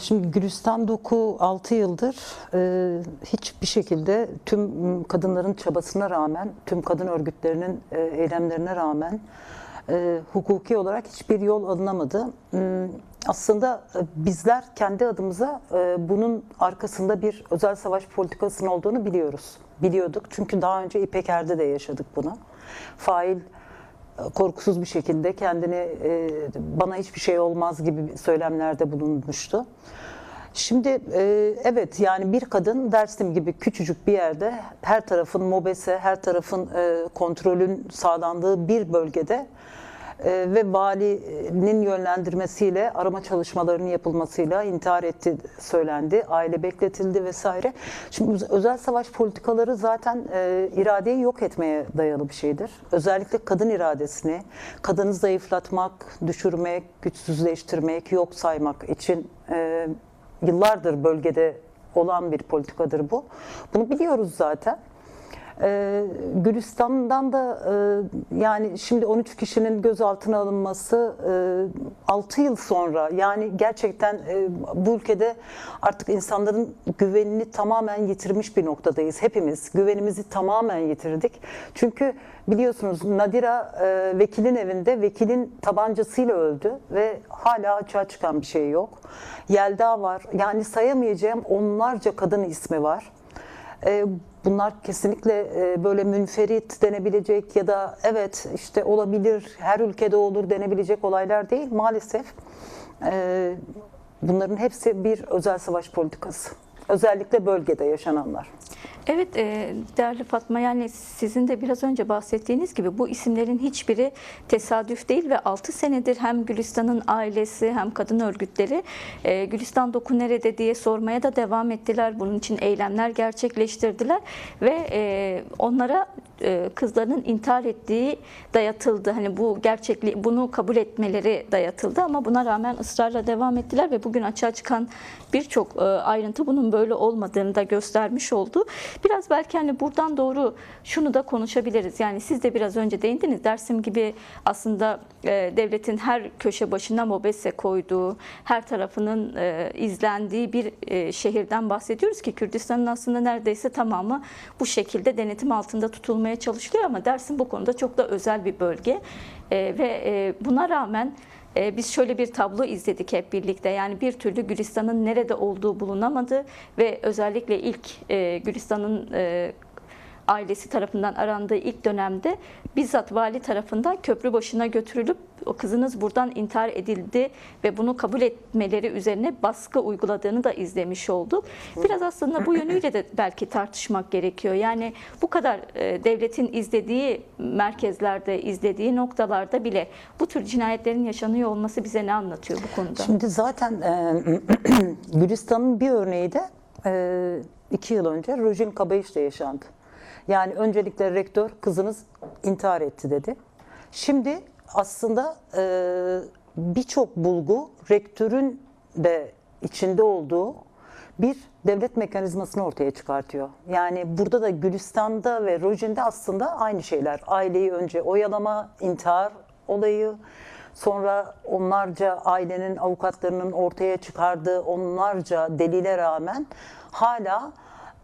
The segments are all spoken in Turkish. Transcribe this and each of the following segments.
Şimdi Gülistan Doku 6 yıldır hiçbir şekilde tüm kadınların çabasına rağmen, tüm kadın örgütlerinin eylemlerine rağmen hukuki olarak hiçbir yol alınamadı. Aslında bizler kendi adımıza bunun arkasında bir özel savaş politikasının olduğunu biliyorduk. Çünkü daha önce İpeker'de de yaşadık bunu. Fail korkusuz bir şekilde kendini bana hiçbir şey olmaz gibi söylemlerde bulunmuştu. Şimdi evet, yani bir kadın Dersim gibi küçücük bir yerde her tarafın mobese, her tarafın kontrolün sağlandığı bir bölgede ve valinin yönlendirmesiyle arama çalışmalarının yapılmasıyla intihar etti söylendi. Aile bekletildi vesaire. Şimdi özel savaş politikaları zaten iradeyi yok etmeye dayalı bir şeydir. Özellikle kadın iradesini, kadını zayıflatmak, düşürmek, güçsüzleştirmek, yok saymak için yıllardır bölgede olan bir politikadır bu. Bunu biliyoruz zaten. Gülistan'dan da yani şimdi 13 kişinin gözaltına alınması 6 yıl sonra, yani gerçekten bu ülkede artık insanların güvenini tamamen yitirmiş bir noktadayız. Hepimiz güvenimizi tamamen yitirdik. Çünkü biliyorsunuz Nadira vekilin evinde vekilin tabancasıyla öldü ve hala açığa çıkan bir şey yok. Yelda var. Yani sayamayacağım onlarca kadın ismi var. Bunlar kesinlikle böyle münferit denebilecek ya da evet işte olabilir, her ülkede olur denebilecek olaylar değil. Maalesef bunların hepsi bir özel savaş politikası. Özellikle bölgede yaşananlar. Evet, değerli Fatma, yani sizin de biraz önce bahsettiğiniz gibi bu isimlerin hiçbiri tesadüf değil ve 6 senedir hem Gülistan'ın ailesi hem kadın örgütleri Gülistan Doku nerede diye sormaya da devam ettiler. Bunun için eylemler gerçekleştirdiler ve onlara kızlarının intihar ettiği dayatıldı. Hani bu gerçekliği, bunu kabul etmeleri dayatıldı ama buna rağmen ısrarla devam ettiler ve bugün açığa çıkan birçok ayrıntı bunun böyle olmadığını da göstermiş oldu. Biraz belki hani buradan doğru şunu da konuşabiliriz. Yani siz de biraz önce değindiniz. Dersim gibi aslında devletin her köşe başına mobese koyduğu, her tarafının izlendiği bir şehirden bahsediyoruz ki Kürdistan'ın aslında neredeyse tamamı bu şekilde denetim altında tutulmaya çalışılıyor ama Dersim bu konuda çok da özel bir bölge ve buna rağmen biz şöyle bir tablo izledik hep birlikte. Yani bir türlü Gülistan'ın nerede olduğu bulunamadı ve özellikle ilk Gülistan'ın ailesi tarafından arandığı ilk dönemde bizzat vali tarafından köprü başına götürülüp o kızınız buradan intihar edildi ve bunu kabul etmeleri üzerine baskı uyguladığını da izlemiş olduk. Biraz aslında bu yönüyle de belki tartışmak gerekiyor. Yani bu kadar devletin izlediği merkezlerde, izlediği noktalarda bile bu tür cinayetlerin yaşanıyor olması bize ne anlatıyor bu konuda? Şimdi zaten Gülistan'ın bir örneği de 2 yıl önce Rojin Kabayiş'te yaşandı. Yani öncelikle rektör kızınız intihar etti dedi. Şimdi aslında birçok bulgu rektörün de içinde olduğu bir devlet mekanizmasını ortaya çıkartıyor. Yani burada da Gülistan'da ve Rojin'de aslında aynı şeyler. Aileyi önce oyalama, intihar olayı, sonra onlarca ailenin avukatlarının ortaya çıkardığı onlarca delile rağmen hala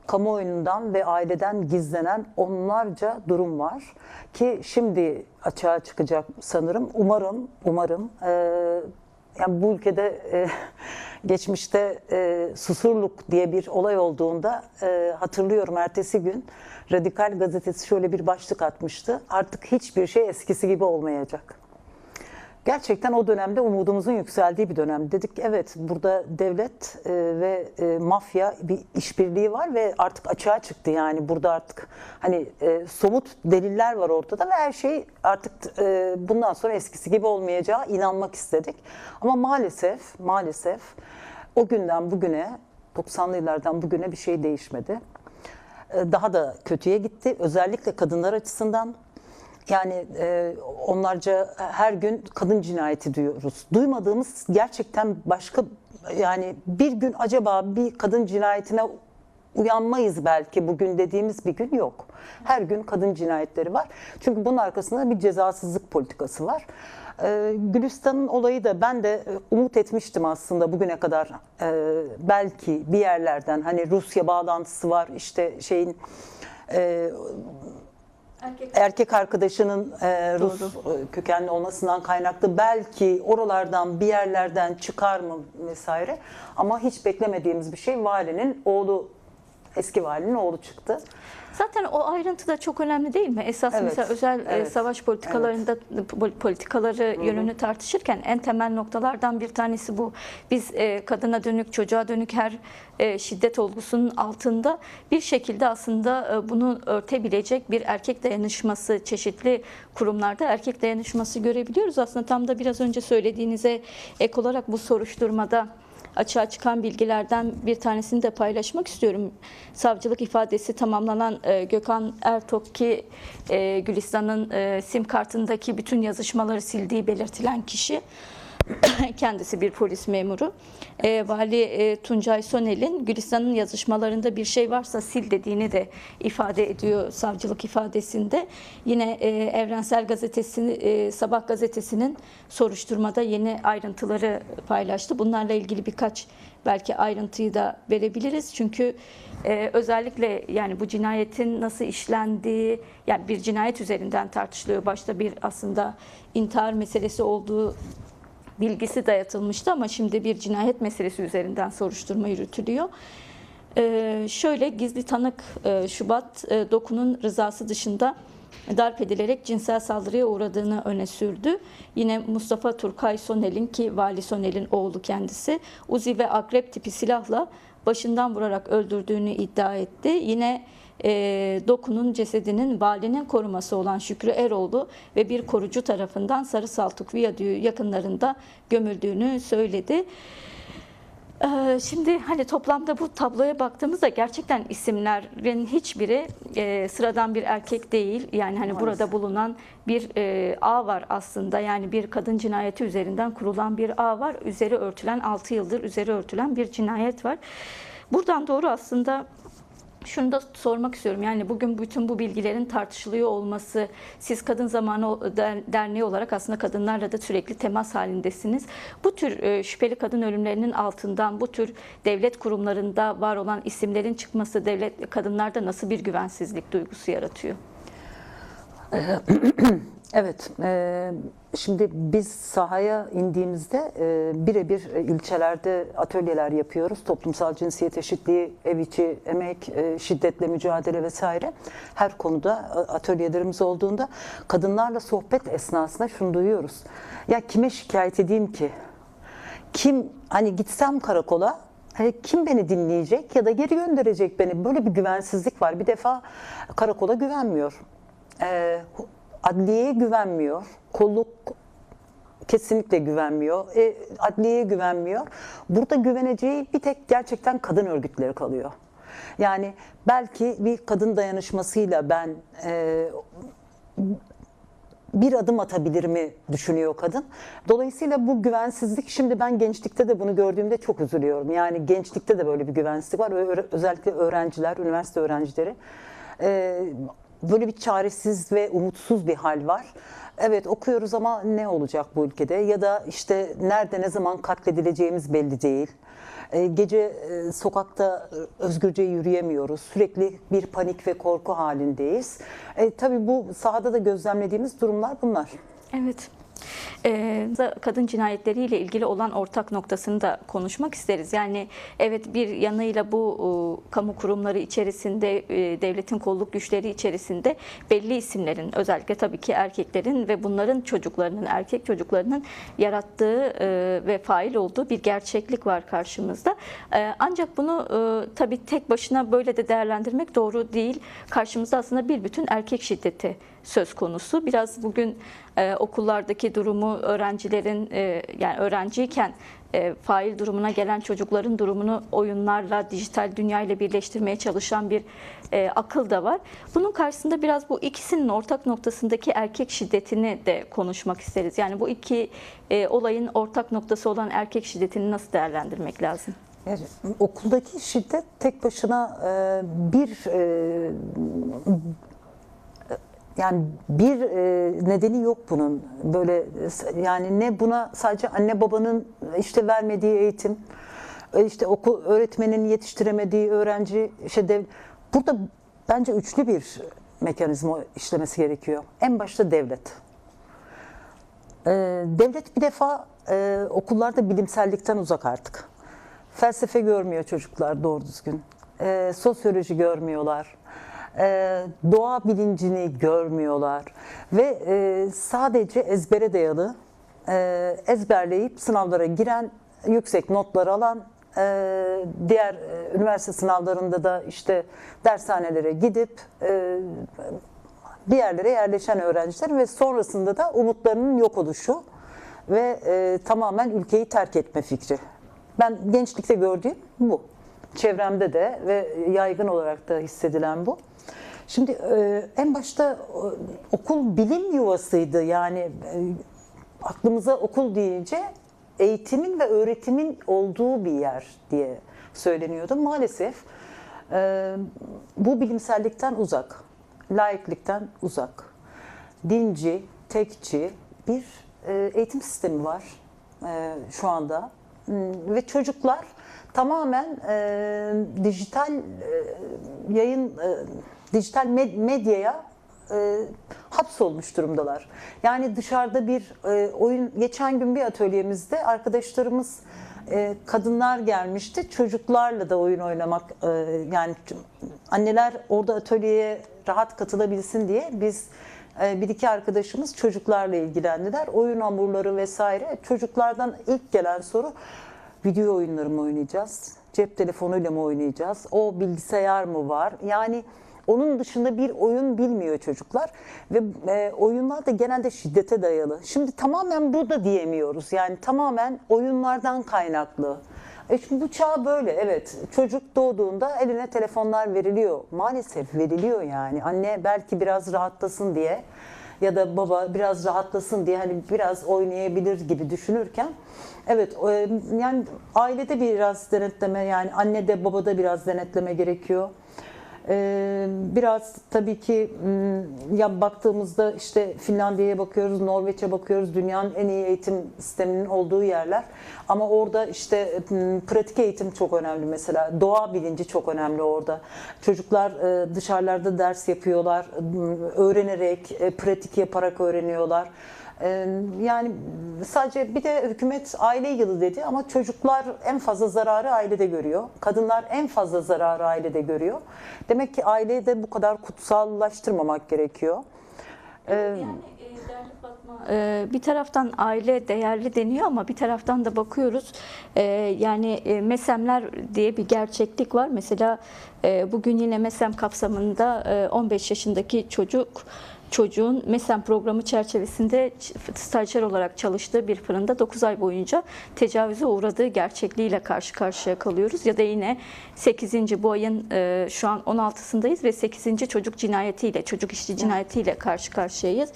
kamuoyundan ve aileden gizlenen onlarca durum var ki şimdi açığa çıkacak sanırım. Umarım yani bu ülkede geçmişte Susurluk diye bir olay olduğunda hatırlıyorum, ertesi gün Radikal gazetesi şöyle bir başlık atmıştı. Artık hiçbir şey eskisi gibi olmayacak. Gerçekten o dönemde umudumuzun yükseldiği bir dönem. Dedik evet, burada devlet ve mafya bir işbirliği var ve artık açığa çıktı. Yani burada artık hani somut deliller var ortada ve her şey artık bundan sonra eskisi gibi olmayacağı inanmak istedik. Ama maalesef o günden bugüne, 90'lı yıllardan bugüne bir şey değişmedi. Daha da kötüye gitti. Özellikle kadınlar açısından. Yani onlarca her gün kadın cinayeti duyuyoruz. Duymadığımız gerçekten başka, yani bir gün acaba bir kadın cinayetine uyanmayız belki bugün dediğimiz bir gün yok. Her gün kadın cinayetleri var. Çünkü bunun arkasında bir cezasızlık politikası var. Gülistan'ın olayı da ben de umut etmiştim aslında bugüne kadar. Belki bir yerlerden hani Rusya bağlantısı var, işte şeyin erkek arkadaşının Rus kökenli olmasından kaynaklı belki oralardan bir yerlerden çıkar mı vesaire, ama hiç beklemediğimiz bir şey, valinin oğlu, eski valinin oğlu çıktı. Zaten o ayrıntı da çok önemli değil mi? Esas Evet, mesela özel evet, savaş politikalarında politikaları yönünü tartışırken en temel noktalardan bir tanesi bu. Biz kadına dönük, çocuğa dönük her şiddet olgusunun altında bir şekilde aslında bunu örtebilecek bir erkek dayanışması, çeşitli kurumlarda erkek dayanışması görebiliyoruz. Aslında tam da biraz önce söylediğinize ek olarak bu soruşturmada açığa çıkan bilgilerden bir tanesini de paylaşmak istiyorum. Savcılık ifadesi tamamlanan Gökhan Ertok, ki Gülistan'ın sim kartındaki bütün yazışmaları sildiği belirtilen kişi, kendisi bir polis memuru. Vali Tuncay Sonel'in Gülistan'ın yazışmalarında bir şey varsa sil dediğini de ifade ediyor savcılık ifadesinde. Yine Evrensel Gazetesi, Sabah gazetesinin soruşturmada yeni ayrıntıları paylaştı. Bunlarla ilgili birkaç belki ayrıntıyı da verebiliriz. Çünkü özellikle yani bu cinayetin nasıl işlendiği, yani bir cinayet üzerinden tartışılıyor. Başta bir aslında intihar meselesi olduğu bilgisi dayatılmıştı ama şimdi bir cinayet meselesi üzerinden soruşturma yürütülüyor. Şöyle, gizli tanık Şubat Doku'nun rızası dışında darp edilerek cinsel saldırıya uğradığını öne sürdü. Yine Mustafa Turkay Sonel'in, ki Vali Sonel'in oğlu kendisi, Uzi ve akrep tipi silahla başından vurarak öldürdüğünü iddia etti. Yine Doku'nun cesedinin valinin koruması olan Şükrü Eroğlu ve bir korucu tarafından Sarı Saltuk Viyadüğü yakınlarında gömüldüğünü söyledi. Şimdi hani toplamda bu tabloya baktığımızda gerçekten isimlerin hiçbiri sıradan bir erkek değil. Yani hani Maalesef. burada bulunan bir ağ var aslında. Yani bir kadın cinayeti üzerinden kurulan bir ağ var. Üzeri örtülen, 6 yıldır üzeri örtülen bir cinayet var. Buradan doğru aslında şunu da sormak istiyorum. Yani bugün bütün bu bilgilerin tartışılıyor olması, siz Kadın Zamanı Derneği olarak aslında kadınlarla da sürekli temas halindesiniz. Bu tür şüpheli kadın ölümlerinin altından bu tür devlet kurumlarında var olan isimlerin çıkması kadınlarda nasıl bir güvensizlik duygusu yaratıyor? Evet, şimdi biz sahaya indiğimizde birebir ilçelerde atölyeler yapıyoruz. Toplumsal cinsiyet eşitliği, ev içi emek, şiddetle mücadele vesaire. Her konuda atölyelerimiz olduğunda kadınlarla sohbet esnasında şunu duyuyoruz. Ya kime şikayet edeyim ki? Kim, hani gitsem karakola, kim beni dinleyecek ya da geri gönderecek beni? Böyle bir güvensizlik var. Bir defa karakola güvenmiyor. Adliyeye güvenmiyor, kolluk kesinlikle güvenmiyor, adliyeye güvenmiyor. Burada güveneceği bir tek gerçekten kadın örgütleri kalıyor. Yani belki bir kadın dayanışmasıyla ben bir adım atabilir mi düşünüyor kadın. Dolayısıyla bu güvensizlik, şimdi ben gençlikte de bunu gördüğümde çok üzülüyorum. Yani gençlikte de böyle bir güvensizlik var. Özellikle öğrenciler, üniversite öğrencileri. Böyle bir çaresiz ve umutsuz bir hal var. Evet, okuyoruz ama ne olacak bu ülkede? Ya da işte nerede, ne zaman katledileceğimiz belli değil. Gece sokakta özgürce yürüyemiyoruz. Sürekli bir panik ve korku halindeyiz. Tabii bu sahada da gözlemlediğimiz durumlar bunlar. Evet. Kadın cinayetleriyle ilgili olan ortak noktasını da konuşmak isteriz. Yani evet, bir yanıyla bu kamu kurumları içerisinde, devletin kolluk güçleri içerisinde belli isimlerin, özellikle tabii ki erkeklerin ve bunların çocuklarının, erkek çocuklarının yarattığı ve fail olduğu bir gerçeklik var karşımızda. Ancak bunu tabii tek başına böyle de değerlendirmek doğru değil. Karşımızda aslında bir bütün erkek şiddeti söz konusu. Biraz bugün okullardaki durumu, öğrencilerin yani öğrenciyken fail durumuna gelen çocukların durumunu oyunlarla, dijital dünyayla birleştirmeye çalışan bir akıl da var. Bunun karşısında biraz bu ikisinin ortak noktasındaki erkek şiddetini de konuşmak isteriz. Yani bu iki olayın ortak noktası olan erkek şiddetini nasıl değerlendirmek lazım? Yani, okuldaki şiddet tek başına bir Yani bir nedeni yok bunun. Böyle yani ne buna sadece anne babanın işte vermediği eğitim, işte okul öğretmenin yetiştiremediği öğrenci, burada bence üçlü bir mekanizma işlemesi gerekiyor. En başta devlet. Devlet bir defa okullarda bilimsellikten uzak artık. Felsefe görmüyor çocuklar doğru düzgün. Sosyoloji görmüyorlar. Doğa bilincini görmüyorlar. Ve sadece ezbere dayalı, ezberleyip sınavlara giren, yüksek notlar alan, diğer üniversite sınavlarında da işte dershanelere gidip bir yerlere yerleşen öğrenciler ve sonrasında da umutlarının yok oluşu ve tamamen ülkeyi terk etme fikri. Ben gençlikte gördüğüm bu. Çevremde de ve yaygın olarak da hissedilen bu. Şimdi en başta okul bilim yuvasıydı. Yani aklımıza okul deyince eğitimin ve öğretimin olduğu bir yer diye söyleniyordu. Maalesef bu bilimsellikten uzak, laiklikten uzak, dinci, tekçi bir eğitim sistemi var şu anda. Ve çocuklar tamamen dijital yayın, dijital medyaya hapsolmuş durumdalar. Yani dışarıda bir oyun, geçen gün bir atölyemizde arkadaşlarımız kadınlar gelmişti. Çocuklarla da oyun oynamak, yani anneler orada atölyeye rahat katılabilsin diye biz bir iki arkadaşımız çocuklarla ilgilendiler. Oyun hamurları vesaire. Çocuklardan ilk gelen soru, video oyunları mı oynayacağız? Cep telefonuyla mı oynayacağız? O bilgisayar mı var? Yani onun dışında bir oyun bilmiyor çocuklar ve oyunlar da genelde şiddete dayalı. Şimdi tamamen bu da diyemiyoruz. Yani tamamen oyunlardan kaynaklı. Şimdi bu çağ böyle, evet. Çocuk doğduğunda eline telefonlar veriliyor. Maalesef veriliyor yani. Anne belki biraz rahatlasın diye ya da baba biraz rahatlasın diye hani biraz oynayabilir gibi düşünürken evet, yani ailede biraz denetleme, yani annede babada biraz denetleme gerekiyor. Biraz tabii ki ya baktığımızda işte Finlandiya'ya bakıyoruz, Norveç'e bakıyoruz, dünyanın en iyi eğitim sisteminin olduğu yerler. Ama orada işte pratik eğitim çok önemli mesela. Doğa bilinci çok önemli orada. Çocuklar dışarılarda ders yapıyorlar, öğrenerek, pratik yaparak öğreniyorlar. Yani sadece bir de hükümet aile yılı dedi ama çocuklar en fazla zararı ailede görüyor. Kadınlar en fazla zararı ailede görüyor. Demek ki aileyi de bu kadar kutsallaştırmamak gerekiyor. Yani değerli Fatma, bir taraftan aile değerli deniyor ama bir taraftan da bakıyoruz yani MESEM'ler diye bir gerçeklik var. Mesela bugün yine MESEM kapsamında 15 yaşındaki çocuğun MESEM programı çerçevesinde stajyer olarak çalıştığı bir fırında 9 ay boyunca tecavüze uğradığı gerçekliğiyle karşı karşıya kalıyoruz. Ya da yine 8. bu ayın şu an 16'sındayız ve 8. çocuk cinayetiyle, çocuk işçi cinayetiyle karşı karşıyayız.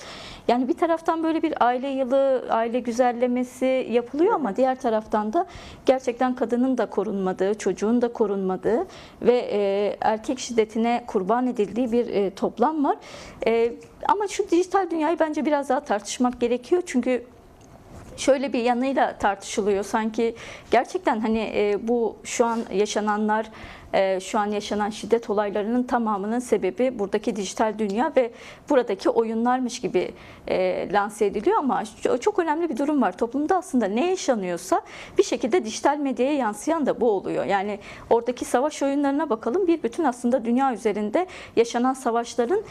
Yani bir taraftan böyle bir aile yılı, aile güzellemesi yapılıyor ama diğer taraftan da gerçekten kadının da korunmadığı, çocuğun da korunmadığı ve erkek şiddetine kurban edildiği bir toplam var. Ama şu dijital dünyayı bence biraz daha tartışmak gerekiyor. Çünkü şöyle bir yanıyla tartışılıyor. Sanki gerçekten hani bu şu an yaşananlar, şu an yaşanan şiddet olaylarının tamamının sebebi buradaki dijital dünya ve buradaki oyunlarmış gibi lanse ediliyor ama çok önemli bir durum var. Toplumda aslında ne yaşanıyorsa bir şekilde dijital medyaya yansıyan da bu oluyor. Yani oradaki savaş oyunlarına bakalım. Bir bütün aslında dünya üzerinde yaşanan savaşların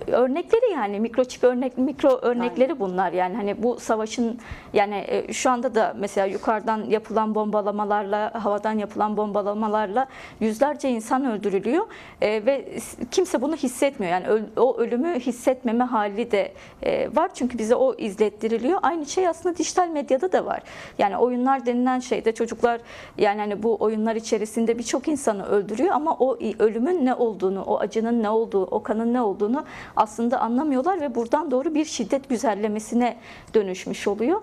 örnekleri, yani mikro örnekleri bunlar. Yani hani bu savaşın, yani şu anda da mesela yukarıdan yapılan bombalamalarla, havadan yapılan bombalamalarla yüzlerce insan öldürülüyor ve kimse bunu hissetmiyor. Yani o ölümü hissetmeme hali de var çünkü bize o izlettiriliyor. Aynı şey aslında dijital medyada da var. Yani oyunlar denilen şeyde çocuklar, yani hani bu oyunlar içerisinde birçok insanı öldürüyor ama o ölümün ne olduğunu, o acının ne olduğu, o kanın ne olduğunu aslında anlamıyorlar ve buradan doğru bir şiddet güzellemesine dönüşmüş oluyor.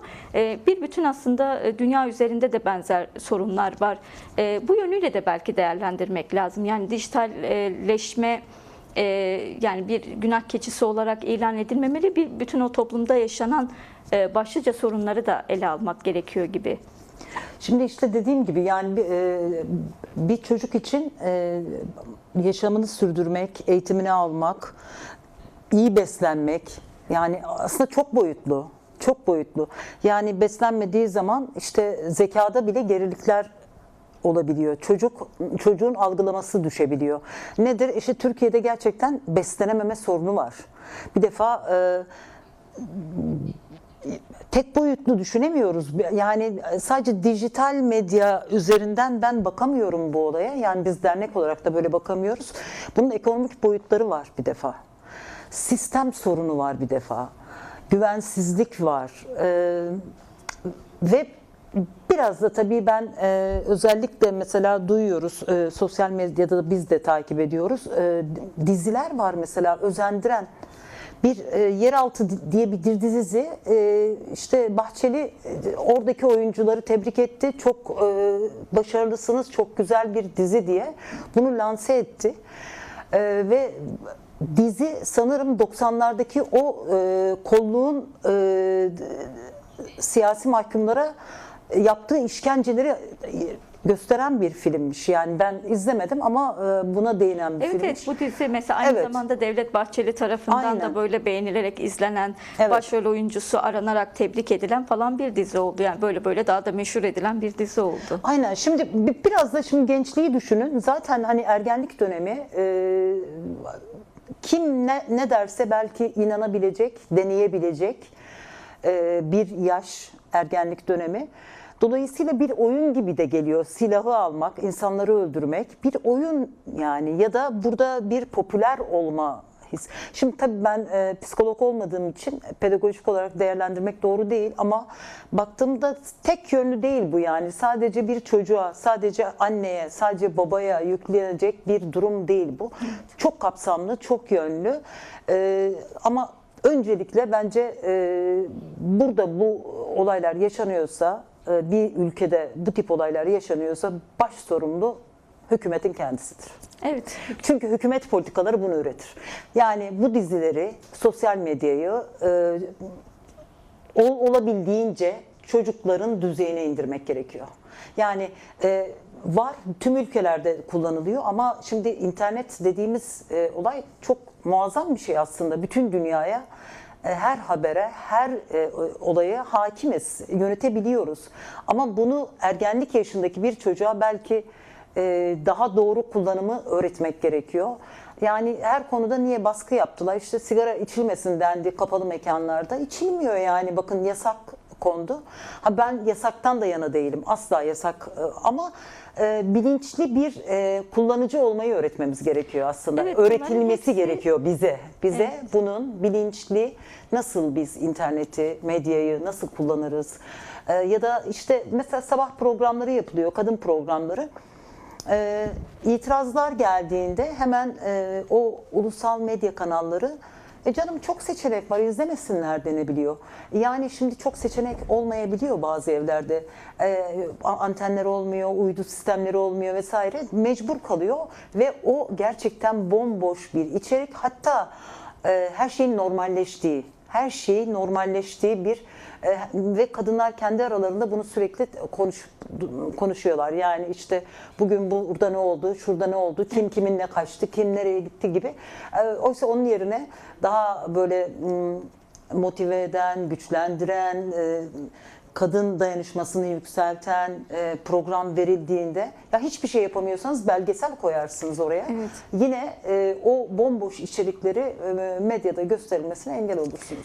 Bir bütün aslında dünya üzerinde de benzer sorunlar var. Bu yönüyle de belki değerlendirmek lazım. Yani dijitalleşme yani bir günah keçisi olarak ilan edilmemeli. Bir bütün o toplumda yaşanan başlıca sorunları da ele almak gerekiyor gibi. Şimdi işte dediğim gibi yani bir çocuk için yaşamını sürdürmek, eğitimini almak, iyi beslenmek yani aslında çok boyutlu. Çok boyutlu. Yani beslenmediği zaman işte zekada bile gerilikler olabiliyor. Çocuğun algılaması düşebiliyor. Nedir? İşte Türkiye'de gerçekten beslenememe sorunu var. Bir defa tek boyutlu düşünemiyoruz. Yani sadece dijital medya üzerinden ben bakamıyorum bu olaya. Yani biz dernek olarak da böyle bakamıyoruz. Bunun ekonomik boyutları var bir defa. Sistem sorunu var bir defa. Güvensizlik var. Ve biraz da tabii ben özellikle mesela duyuyoruz, sosyal medyada da biz de takip ediyoruz. Diziler var mesela özendiren. Bir Yeraltı diye bir dizi, işte Bahçeli oradaki oyuncuları tebrik etti. Çok başarılısınız, çok güzel bir dizi diye bunu lanse etti. Ve dizi sanırım 90'lardaki o kolluğun siyasi mahkumlara yaptığı işkenceleri gösteren bir filmmiş. Yani ben izlemedim ama buna değinen bir filmmiş. Evet, bu dizi mesela aynı zamanda Devlet Bahçeli tarafından da böyle beğenilerek izlenen, başrol oyuncusu aranarak tebrik edilen falan bir dizi oldu. Yani böyle daha da meşhur edilen bir dizi oldu. Aynen. Şimdi biraz da şimdi gençliği düşünün. Zaten hani ergenlik dönemi kim ne derse belki inanabilecek, deneyebilecek bir yaş ergenlik dönemi. Dolayısıyla bir oyun gibi de geliyor. Silahı almak, insanları öldürmek bir oyun yani ya da burada bir popüler olma his. Şimdi tabii ben psikolog olmadığım için pedagojik olarak değerlendirmek doğru değil ama baktığımda tek yönlü değil bu yani. Sadece bir çocuğa, sadece anneye, sadece babaya yüklenecek bir durum değil bu. Çok kapsamlı, çok yönlü ama öncelikle bence burada bu olaylar yaşanıyorsa, bir ülkede bu tip olaylar yaşanıyorsa baş sorumlu hükümetin kendisidir. Evet. Çünkü hükümet politikaları bunu üretir. Yani bu dizileri, sosyal medyayı olabildiğince çocukların düzeyine indirmek gerekiyor. Yani var, tüm ülkelerde kullanılıyor ama şimdi internet dediğimiz olay çok muazzam bir şey aslında. Bütün dünyaya, her habere, her olaya hakimiz, yönetebiliyoruz. Ama bunu ergenlik yaşındaki bir çocuğa belki daha doğru kullanımı öğretmek gerekiyor. Yani her konuda niye baskı yaptılar? İşte sigara içilmesin dendi kapalı mekanlarda. İçilmiyor yani, bakın yasak kondu. Ha, ben yasaktan da yana değilim. Asla yasak ama bilinçli bir kullanıcı olmayı öğretmemiz gerekiyor aslında. Evet, öğretilmesi gerekiyor bize. Evet. Bunun bilinçli, nasıl biz interneti, medyayı nasıl kullanırız? Ya da işte mesela sabah programları yapılıyor, kadın programları. İtirazlar geldiğinde hemen o ulusal medya kanalları canım çok seçenek var, izlemesinler denebiliyor. Yani şimdi çok seçenek olmayabiliyor bazı evlerde. Antenler olmuyor, uydu sistemleri olmuyor vesaire. Mecbur kalıyor ve o gerçekten bomboş bir içerik. Hatta her şeyin normalleştiği bir ve kadınlar kendi aralarında bunu sürekli konuşuyorlar. Yani işte bugün burada ne oldu, şurada ne oldu, kim kiminle kaçtı, kim nereye gitti gibi. Oysa onun yerine daha böyle motive eden, güçlendiren, kadın dayanışmasını yükselten program verildiğinde, ya hiçbir şey yapamıyorsanız belgesel koyarsınız oraya. Evet. Yine o bomboş içerikleri medyada gösterilmesine engel olursunuz.